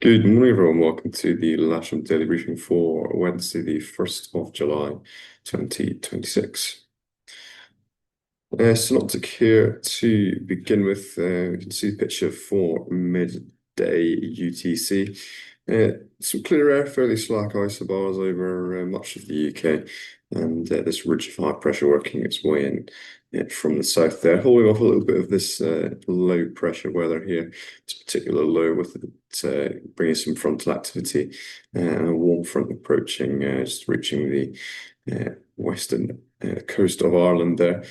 Good morning, everyone. Welcome to the Lasham Daily Briefing for Wednesday, the 1st of July, 2026. Synoptic here to begin with. We can see the picture for midday UTC. Some clear air, fairly slack isobars over much of the UK, and this ridge of high pressure working its way in from the south there, holding off a little bit of this low pressure weather here. It's particular low with it bringing some frontal activity and a warm front approaching, just reaching the western coast of Ireland there.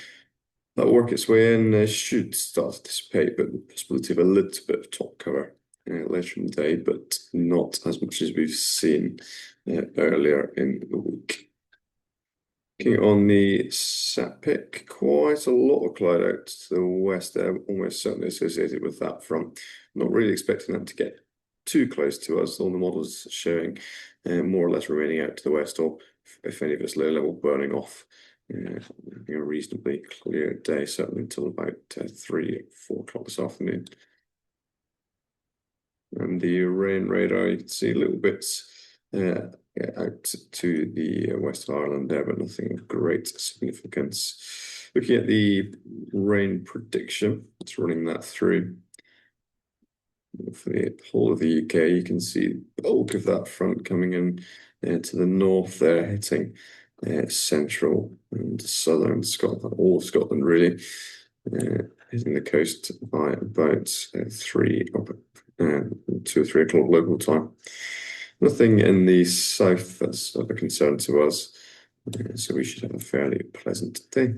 That'll work its way in, should start to dissipate, but the possibility of a little bit of top cover later in the day, but not as much as we've seen earlier in the week. Looking on the sat pic, quite a lot of cloud out to the west there, almost certainly associated with that front. Not really expecting that to get too close to us. All the models showing more or less remaining out to the west, or if any of it's low level, burning off. A reasonably clear day, certainly until about 3 or 4 o'clock this afternoon. And the rain radar, you can see little bits out to the west of Ireland there, but nothing of great significance. Looking at the rain prediction, it's running that through. For the whole of the UK, you can see the bulk of that front coming in to the north there, hitting central and southern Scotland, all of Scotland really, hitting the coast by about 2 or 3 o'clock local time. Nothing in the south that's of a concern to us, so we should have a fairly pleasant day.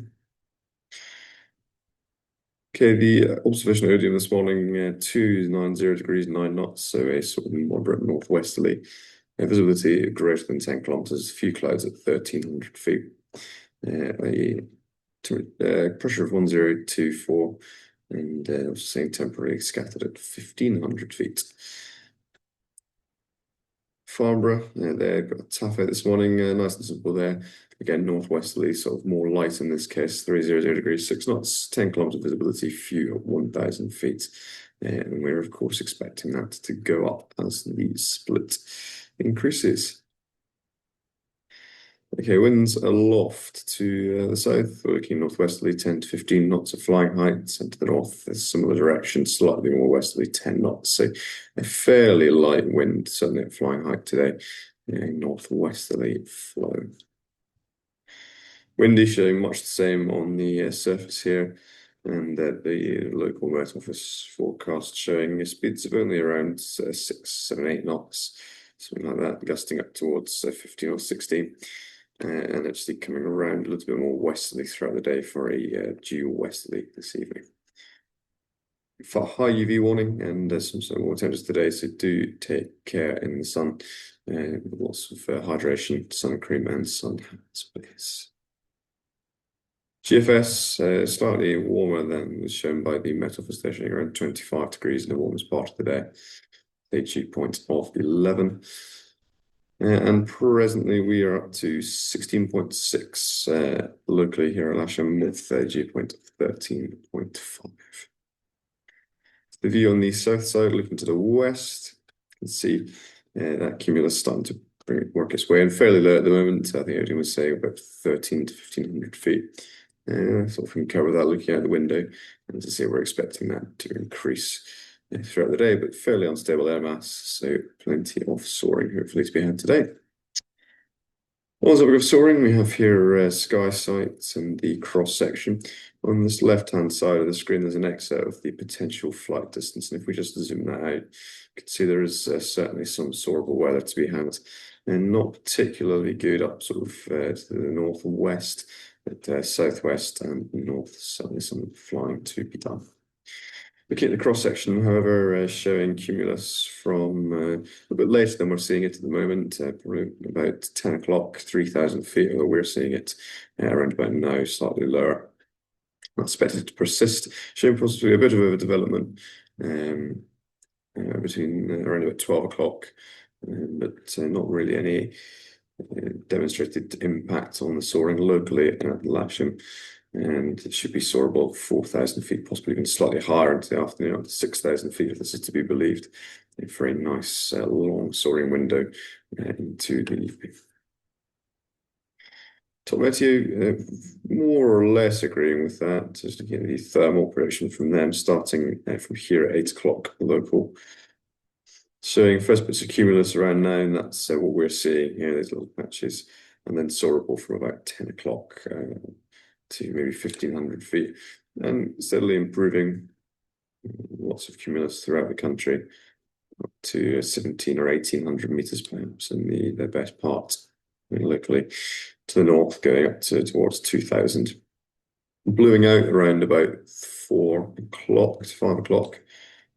Okay, the observation odium this morning, 290 degrees, 9 knots, so a sort of moderate northwesterly. Visibility greater than 10 kilometers, a few clouds at 1,300 feet. Pressure of 1024, and also saying temporarily scattered at 1,500 feet. Farnborough, they've got a tough out this morning, nice and simple there. Again, northwesterly, sort of more light in this case, 300 degrees, 6 knots, 10 kilometer visibility, few at 1,000 feet. And we're, of course, expecting that to go up as the split increases. Okay, winds aloft to the south, we're looking northwesterly, 10 to 15 knots of flying height, and to the north, a similar direction, slightly more westerly, 10 knots. So a fairly light wind, certainly at flying height today, northwesterly flow. Windy showing much the same on the surface here, and the local Met Office forecast showing speeds of only around 6, 7, 8 knots, something like that, gusting up towards 15 or 16. And actually coming around a little bit more westerly throughout the day for a due westerly this evening. For high UV warning and some more temperatures today, so do take care in the sun with lots of hydration, sun cream, and sun hats, please. GFS slightly warmer than was shown by the Met Office station, around 25 degrees in the warmest part of the day. The dew point of 11. And presently we are up to 16.6 locally here at Lasham with a dew point of 13.5. The view on the south side, looking to the west, you can see that cumulus starting to work its way in fairly low at the moment. I think everything was saying about 13 to 1,500 feet. So we can cover that looking out the window, and to see we're expecting that to increase throughout the day, but fairly unstable air mass, so plenty of soaring hopefully to be had today. On the topic of soaring, we have here sky sights and the cross section. On this left-hand side of the screen, there's an excerpt of the potential flight distance, and if we just zoom that out, you can see there is certainly some soarable weather to be had, and not particularly good up sort of to the north and west, but southwest and north, certainly some flying to be done. Looking at the cross-section, however, showing cumulus from a bit later than we're seeing it at the moment, probably about 10 o'clock, 3,000 feet, although we're seeing it around about now, slightly lower. Not expected to persist, showing possibly a bit of a development between around about 12 o'clock, but not really any demonstrated impact on the soaring locally at Lasham. and it should be soarable 4,000 feet, possibly even slightly higher into the afternoon, up to 6,000 feet, if this is to be believed. A very nice long soaring window into the evening. Top Meteo, more or less agreeing with that. Just looking at the thermal prediction from them, starting from here at 8 o'clock local. Showing first bits of cumulus around now, and that's what we're seeing here, these little patches, and then soarable from about 10 o'clock to maybe 1,500 feet, and steadily improving. Lots of cumulus throughout the country, up to 17 or 1,800 meters perhaps in the best part. Locally to the north, going up towards 2,000. Bluing out around about 4 o'clock to 5 o'clock,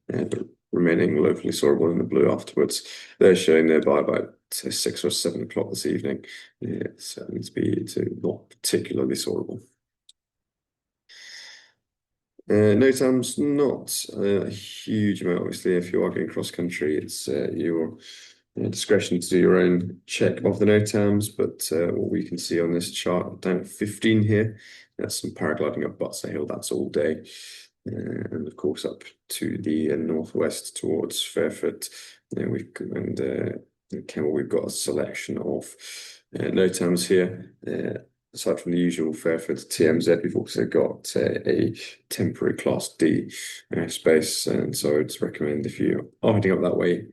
but remaining locally soarable in the blue afterwards. They're showing there by about 6 or 7 o'clock this evening. It's certainly to be not particularly soarable. NOTAM's not a huge amount, obviously. If you are going cross country, it's your discretion to do your own check of the NOTAMs, but what we can see on this chart down at 15 here, that's some paragliding up Butser Hill, that's all day. And of course up to the northwest towards Fairford. Kemmel, we've got a selection of NOTAMs here. Aside from the usual Fairford TMZ, we've also got a temporary Class D space, and so I'd recommend if you are heading up that way,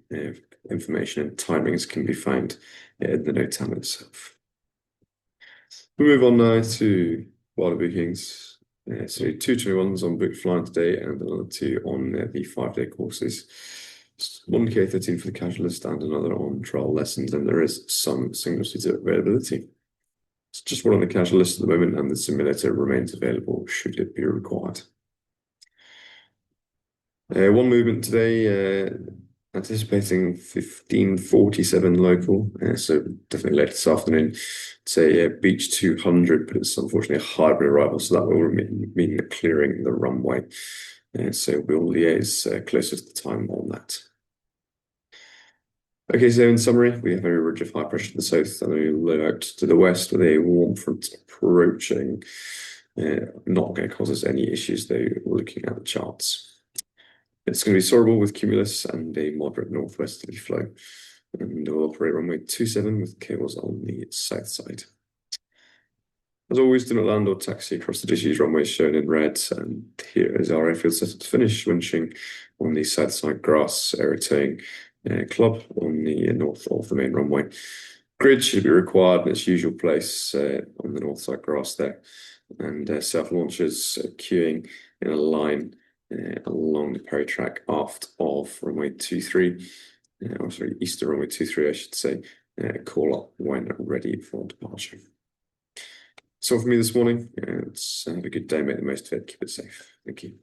information and timings can be found in the NOTAM itself. We move on now to wider bookings. So 221s on booked flying today, and another 2 on the 5-day courses. One K13 for the casual list and another on trial lessons, and there is some single seater availability. It's just one on the casual list at the moment, and the simulator remains available should it be required. One movement today, anticipating 1547 local, so definitely later this afternoon. It's a Beach 200, but it's unfortunately a hybrid arrival, so that will mean clearing the runway. So we'll liaise closer to the time on that. Okay, so in summary, we have a ridge of high pressure to the south and a low out to the west with a warm front approaching. Not going to cause us any issues though, looking at the charts. It's going to be soarable with cumulus and a moderate northwesterly flow. And we'll operate runway 27 with cables on the south side. As always, do not land or taxi across the disused runways shown in red. And here is our airfield set to finish, winching on the south side grass, aerotoing club on the north of the main runway. Grid should be required in its usual place on the north side grass there. And self-launchers queuing in a line along the Perry track aft of runway 23, or sorry, east of runway 23, I should say. Call up when ready for departure. That's all for me this morning. Let's have a good day, make the most of it, keep it safe. Thank you.